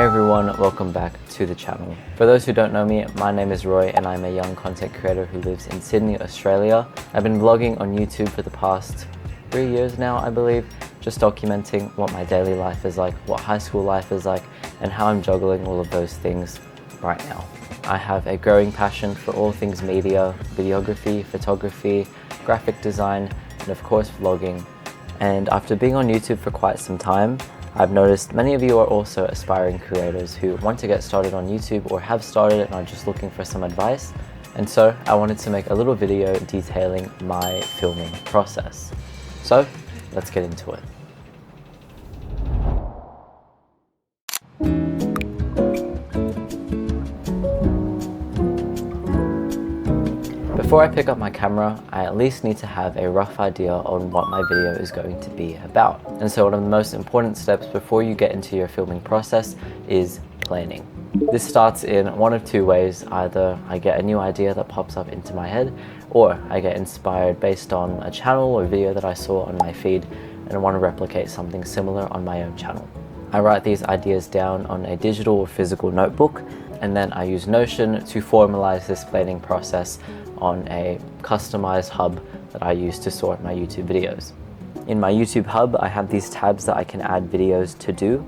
everyone, welcome back to the channel. For those who don't know me, my name is Roy and I'm a young content creator who lives in Sydney, Australia. I've been vlogging on YouTube for the past 3 years now, I believe, just documenting what my daily life is like, what high school life is like, and how I'm juggling all of those things right now. I have a growing passion for all things media, videography, photography, graphic design, and of course vlogging. And after being on YouTube for quite some time, I've noticed many of you are also aspiring creators who want to get started on YouTube or have started and are just looking for some advice. And so I wanted to make a little video detailing my filming process. So let's get into it. Before I pick up my camera, I at least need to have a rough idea on what my video is going to be about. And so one of the most important steps before you get into your filming process is planning. This starts in one of two ways. Either I get a new idea that pops up into my head, or I get inspired based on a channel or video that I saw on my feed and I want to replicate something similar on my own channel. I write these ideas down on a digital or physical notebook, and then I use Notion to formalize this planning process on a customized hub that I use to sort my YouTube videos. In my YouTube hub, I have these tabs that I can add videos to do,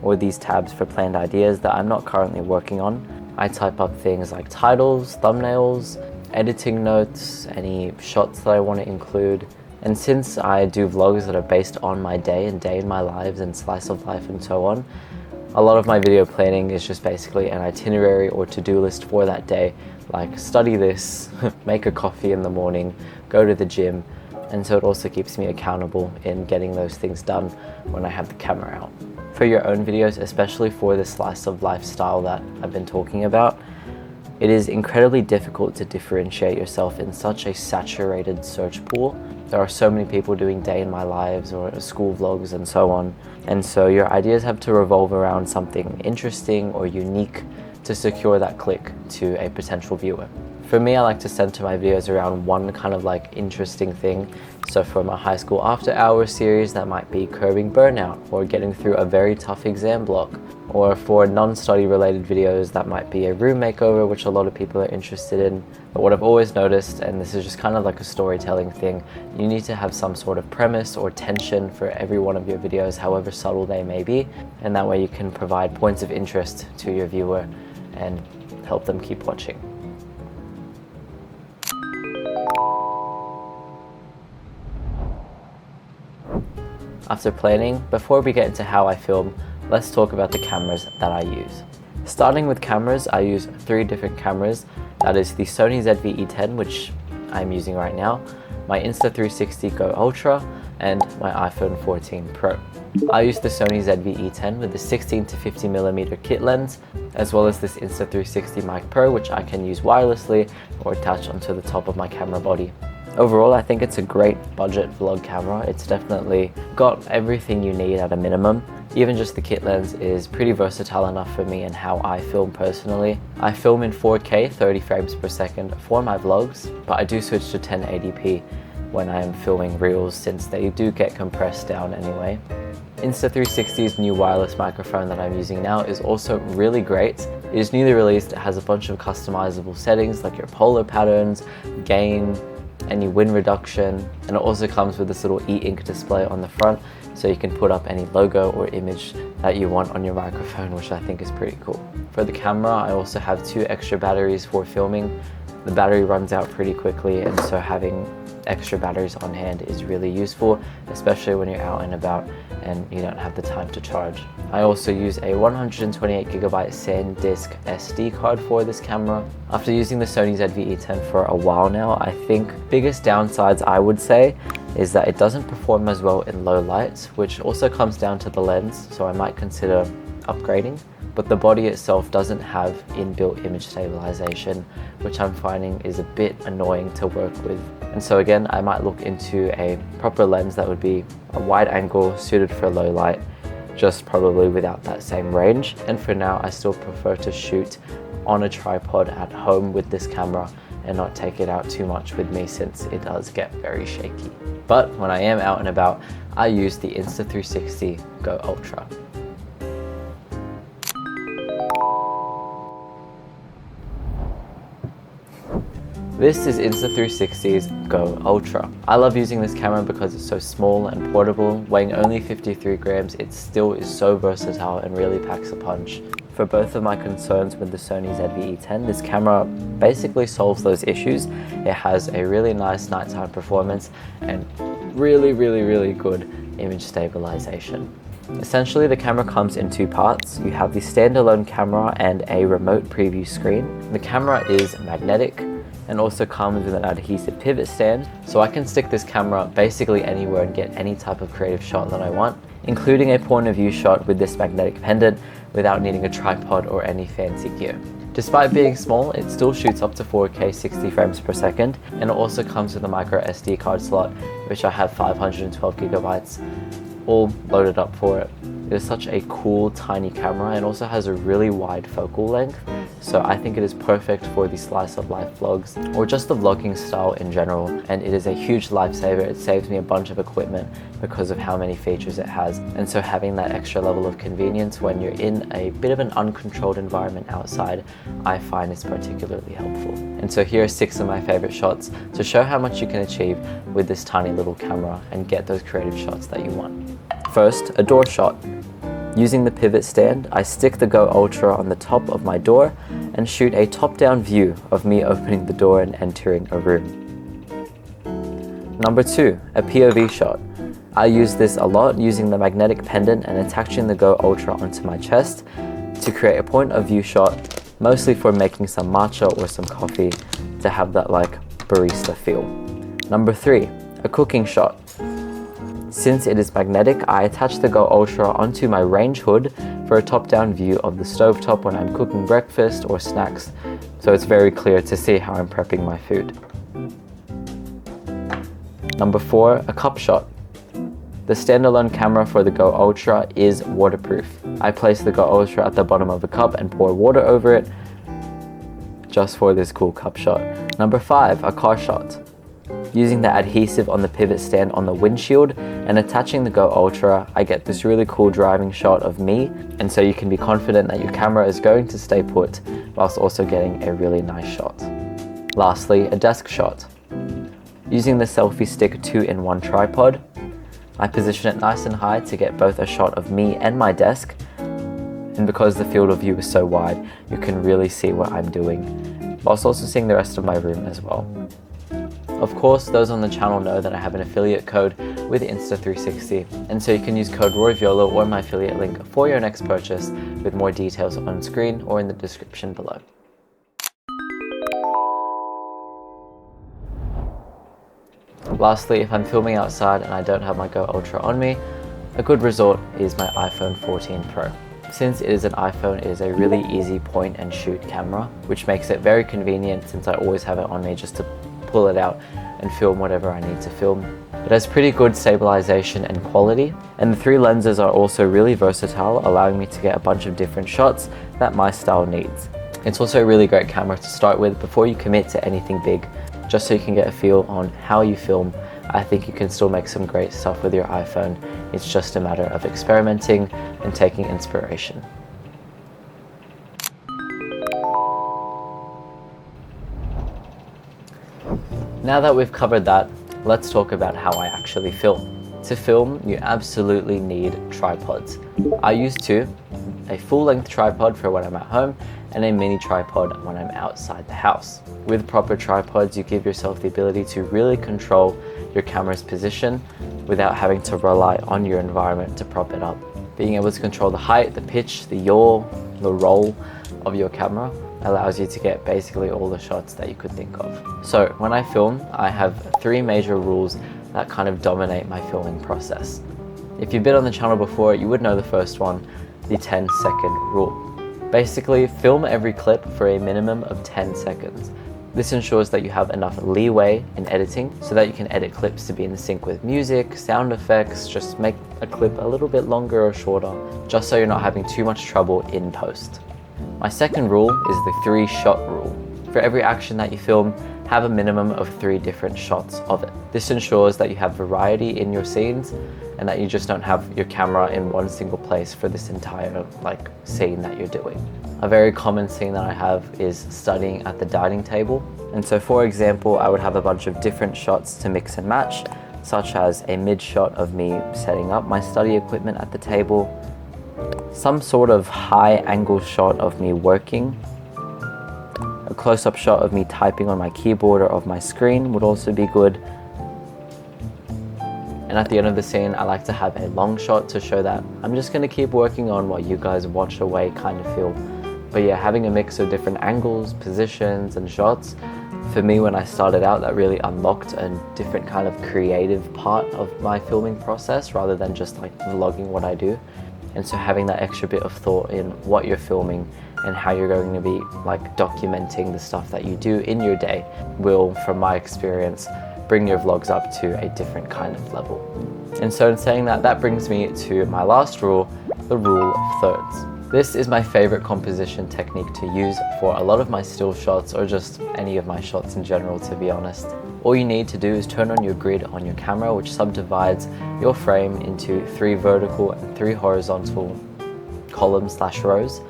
or these tabs for planned ideas that I'm not currently working on. I type up things like titles, thumbnails, editing notes, any shots that I want to include. And since I do vlogs that are based on my day and day in my lives and slice of life and so on, a lot of my video planning is just basically an itinerary or to-do list for that day, like study this, make a coffee in the morning, go to the gym. And so it also keeps me accountable in getting those things done when I have the camera out. For your own videos, especially for the slice of lifestyle that I've been talking about, it is incredibly difficult to differentiate yourself in such a saturated search pool. There are so many people doing day in my lives or school vlogs and so on. And so your ideas have to revolve around something interesting or unique to secure that click to a potential viewer. For me, I like to center my videos around one kind of like interesting thing. So for my high school after hours series, that might be curbing burnout or getting through a very tough exam block. Or for non-study related videos, that might be a room makeover, which a lot of people are interested in. But what I've always noticed, and this is just kind of like a storytelling thing, you need to have some sort of premise or tension for every one of your videos, however subtle they may be. And that way you can provide points of interest to your viewer and help them keep watching. After planning, before we get into how I film, let's talk about the cameras that I use. Starting with cameras, I use 3 different cameras. That is the Sony ZV-E10, which I'm using right now, my Insta360 Go Ultra, and my iPhone 14 Pro. I use the Sony ZV-E10 with the 16 to 50mm kit lens, as well as this Insta360 Mic Pro, which I can use wirelessly or attach onto the top of my camera body. Overall, I think it's a great budget vlog camera. It's definitely got everything you need at a minimum. Even just the kit lens is pretty versatile enough for me and how I film personally. I film in 4K 30 frames per second for my vlogs, but I do switch to 1080p when I am filming reels since they do get compressed down anyway. Insta360's new wireless microphone that I'm using now is also really great. It is newly released. It has a bunch of customizable settings like your polar patterns, gain, any wind reduction, and it also comes with this little e-ink display on the front, so you can put up any logo or image that you want on your microphone, which I think is pretty cool. For the camera, I also have 2 extra batteries for filming. The battery runs out pretty quickly, and so having extra batteries on hand is really useful, especially when you're out and about and you don't have the time to charge. I also use a 128GB SanDisk SD card for this camera. After using the Sony ZV-E10 for a while now, I think biggest downsides I would say is that it doesn't perform as well in low lights, which also comes down to the lens, so I might consider upgrading. But the body itself doesn't have inbuilt image stabilization, which I'm finding is a bit annoying to work with. And so again, I might look into a proper lens that would be a wide angle suited for low light, just probably without that same range. And for now, I still prefer to shoot on a tripod at home with this camera and not take it out too much with me since it does get very shaky. But when I am out and about, I use the Insta360 Go Ultra. This is Insta360's Go Ultra. I love using this camera because it's so small and portable. Weighing only 53 grams, it still is so versatile and really packs a punch. For both of my concerns with the Sony ZV-E10, this camera basically solves those issues. It has a really nice nighttime performance and really good image stabilization. Essentially, the camera comes in two parts. You have the standalone camera and a remote preview screen. The camera is magnetic and also comes with an adhesive pivot stand, so I can stick this camera basically anywhere and get any type of creative shot that I want, including a point of view shot with this magnetic pendant without needing a tripod or any fancy gear. Despite being small, it still shoots up to 4K 60 frames per second, and it also comes with a micro SD card slot, which I have 512 gigabytes all loaded up for it. It is such a cool tiny camera and also has a really wide focal length, so I think it is perfect for the slice of life vlogs or just the vlogging style in general, and it is a huge lifesaver. It saves me a bunch of equipment because of how many features it has, and so having that extra level of convenience when you're in a bit of an uncontrolled environment outside, I find is particularly helpful. And so here are 6 of my favorite shots to show how much you can achieve with this tiny little camera and get those creative shots that you want. First, a door shot. Using the pivot stand, I stick the Go Ultra on the top of my door and shoot a top-down view of me opening the door and entering a room. Number 2, a POV shot. I use this a lot, using the magnetic pendant and attaching the Go Ultra onto my chest to create a point of view shot, mostly for making some matcha or some coffee to have that like barista feel. Number 3, a cooking shot. Since it is magnetic, I attach the Go Ultra onto my range hood for a top-down view of the stovetop when I'm cooking breakfast or snacks, so it's very clear to see how I'm prepping my food. Number 4, a cup shot. The standalone camera for the Go Ultra is waterproof. I place the Go Ultra at the bottom of a cup and pour water over it just for this cool cup shot. Number 5, a car shot. Using the adhesive on the pivot stand on the windshield and attaching the Go Ultra, I get this really cool driving shot of me, and so you can be confident that your camera is going to stay put whilst also getting a really nice shot. Lastly, a desk shot. Using the selfie stick 2-in-1 tripod, I position it nice and high to get both a shot of me and my desk, and because the field of view is so wide, you can really see what I'm doing, whilst also seeing the rest of my room as well. Of course, those on the channel know that I have an affiliate code with Insta360, and so you can use code royviolo or my affiliate link for your next purchase, with more details on screen or in the description below. Lastly, if I'm filming outside and I don't have my Go Ultra on me, a good resort is my iPhone 14 Pro. Since it is an iPhone, it is a really easy point and shoot camera, which makes it very convenient since I always have it on me just to pull it out and film whatever I need to film. It has pretty good stabilization and quality, and the 3 lenses are also really versatile, allowing me to get a bunch of different shots that my style needs. It's also a really great camera to start with before you commit to anything big, just so you can get a feel on how you film. I think you can still make some great stuff with your iPhone. It's just a matter of experimenting and taking inspiration. Now that we've covered that, let's talk about how I actually film. To film, you absolutely need tripods. I use 2, a full-length tripod for when I'm at home and a mini tripod when I'm outside the house. With proper tripods, you give yourself the ability to really control your camera's position without having to rely on your environment to prop it up. Being able to control the height, the pitch, the yaw, the roll of your camera allows you to get basically all the shots that you could think of. So when I film, I have 3 major rules that kind of dominate my filming process. If you've been on the channel before, you would know the first one, the 10-second rule. Basically, film every clip for a minimum of 10 seconds. This ensures that you have enough leeway in editing so that you can edit clips to be in sync with music, sound effects, just make a clip a little bit longer or shorter, just so you're not having too much trouble in post. My second rule is the 3-shot rule. For every action that you film, have a minimum of 3 different shots of it. This ensures that you have variety in your scenes and that you just don't have your camera in one single place for this entire scene that you're doing. A very common scene that I have is studying at the dining table. And so for example, I would have a bunch of different shots to mix and match, such as a mid shot of me setting up my study equipment at the table, some sort of high angle shot of me working, a close-up shot of me typing on my keyboard or of my screen would also be good. And at the end of the scene, I like to have a long shot to show that I'm just going to keep working on while you guys watch away kind of feel. But yeah, having a mix of different angles, positions and shots, for me when I started out, that really unlocked a different kind of creative part of my filming process rather than just like vlogging what I do. And so having that extra bit of thought in what you're filming and how you're going to be like documenting the stuff that you do in your day will, from my experience, bring your vlogs up to a different kind of level. And so in saying that, that brings me to my last rule, the rule of thirds. This is my favorite composition technique to use for a lot of my still shots or just any of my shots in general, to be honest. All you need to do is turn on your grid on your camera, which subdivides your frame into 3 vertical and 3 horizontal columns/rows.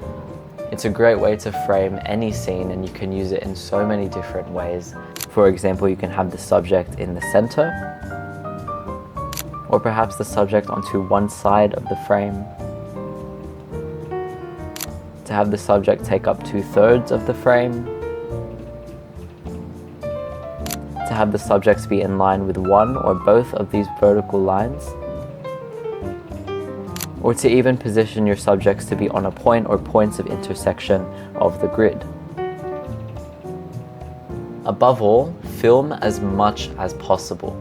It's a great way to frame any scene and you can use it in so many different ways. For example, you can have the subject in the center, or perhaps the subject onto one side of the frame. To have the subject take up 2/3 of the frame. To have the subjects be in line with one or both of these vertical lines. Or to even position your subjects to be on a point or points of intersection of the grid. Above all, film as much as possible.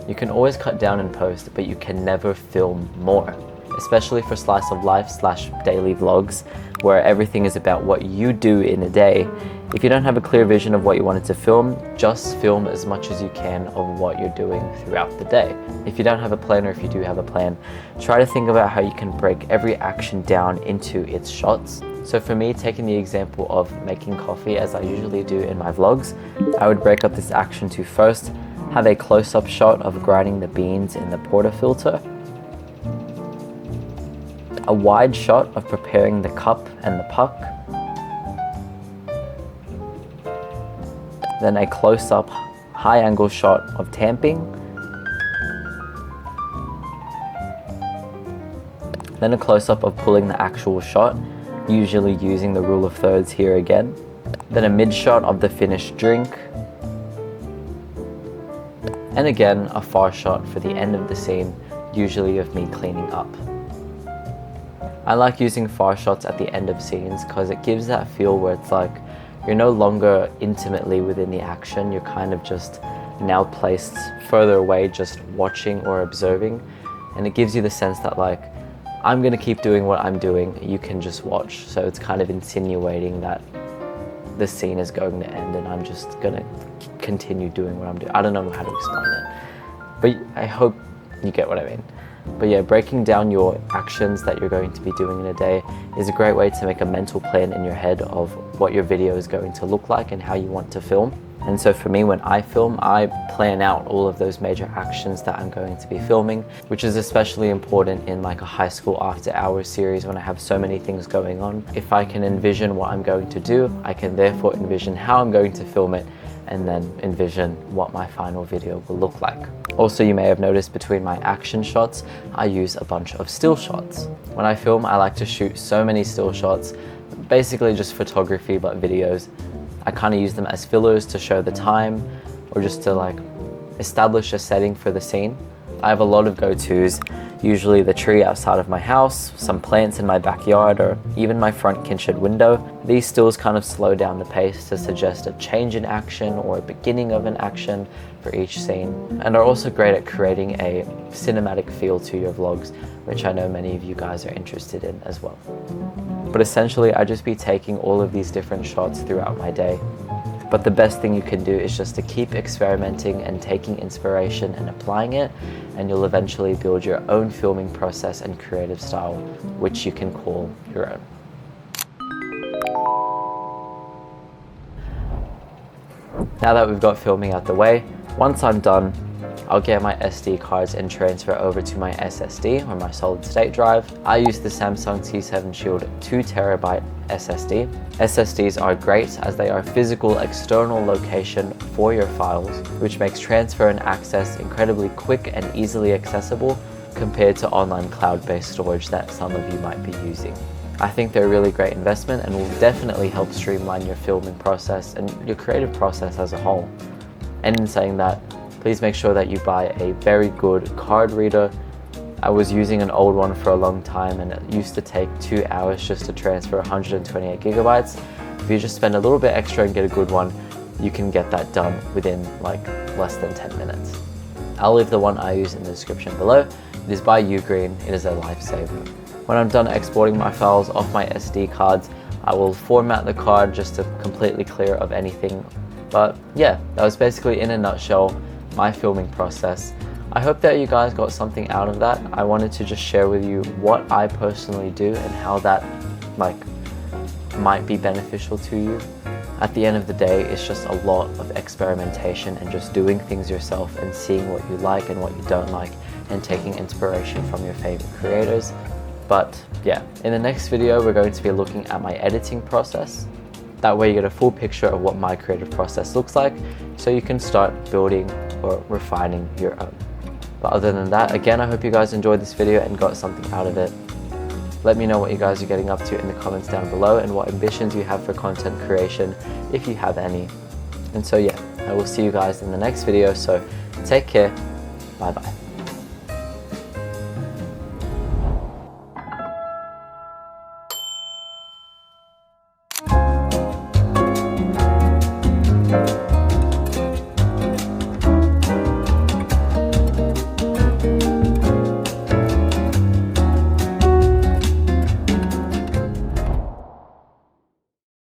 You can always cut down and post, but you can never film more. Especially for slice of life/daily vlogs, where everything is about what you do in a day. If you don't have a clear vision of what you wanted to film, just film as much as you can of what you're doing throughout the day. If you don't have a plan, or if you do have a plan, try to think about how you can break every action down into its shots. So for me, taking the example of making coffee as I usually do in my vlogs, I would break up this action to first have a close-up shot of grinding the beans in the portafilter, a wide shot of preparing the cup and the puck, then a close-up high angle shot of tamping, then a close-up of pulling the actual shot, usually using the rule of thirds here again, then a mid shot of the finished drink, and again a far shot for the end of the scene, usually of me cleaning up. I like using far shots at the end of scenes because it gives that feel where it's like you're no longer intimately within the action, you're kind of just now placed further away, just watching or observing, and it gives you the sense that like, I'm gonna keep doing what I'm doing, you can just watch. So it's kind of insinuating that the scene is going to end and I'm just gonna continue doing what I'm doing. I don't know how to explain it, but I hope you get what I mean. But yeah, breaking down your actions that you're going to be doing in a day is a great way to make a mental plan in your head of what your video is going to look like and how you want to film. And so for me, when I film, I plan out all of those major actions that I'm going to be filming, which is especially important in like a high school after hours series when I have so many things going on. If I can envision what I'm going to do, I can therefore envision how I'm going to film it and then envision what my final video will look like. Also, you may have noticed between my action shots, I use a bunch of still shots. When I film, I like to shoot so many still shots, basically just photography but videos. I kind of use them as fillers to show the time or just to like establish a setting for the scene. I have a lot of go-tos, usually the tree outside of my house, some plants in my backyard, or even my front kitchen window. These stills kind of slow down the pace to suggest a change in action or a beginning of an action for each scene, and are also great at creating a cinematic feel to your vlogs, which I know many of you guys are interested in as well. But essentially, I just be taking all of these different shots throughout my day. But the best thing you can do is just to keep experimenting and taking inspiration and applying it, and you'll eventually build your own filming process and creative style, which you can call your own. Now that we've got filming out the way, once I'm done, I'll get my SD cards and transfer over to my SSD or my solid state drive. I use the Samsung T7 Shield 2TB SSD. SSDs are great as they are physical external location for your files, which makes transfer and access incredibly quick and easily accessible compared to online cloud-based storage that some of you might be using. I think they're a really great investment and will definitely help streamline your filming process and your creative process as a whole. And in saying that, please make sure that you buy a very good card reader. I was using an old one for a long time and it used to take 2 hours just to transfer 128 gigabytes. If you just spend a little bit extra and get a good one, you can get that done within like less than 10 minutes. I'll leave the one I use in the description below. It is by Ugreen. It is a lifesaver. When I'm done exporting my files off my SD cards, I will format the card just to completely clear of anything. But yeah, that was basically in a nutshell my filming process. I hope that you guys got something out of that. I wanted to just share with you what I personally do and how that might be beneficial to you. At the end of the day, it's just a lot of experimentation and just doing things yourself and seeing what you like and what you don't like and taking inspiration from your favorite creators. But yeah, in the next video, we're going to be looking at my editing process. That way you get a full picture of what my creative process looks like, so you can start building or refining your own. But other than that, again, I hope you guys enjoyed this video and got something out of it. Let me know what you guys are getting up to in the comments down below and what ambitions you have for content creation, if you have any. And so yeah, I will see you guys in the next video, so take care, bye bye.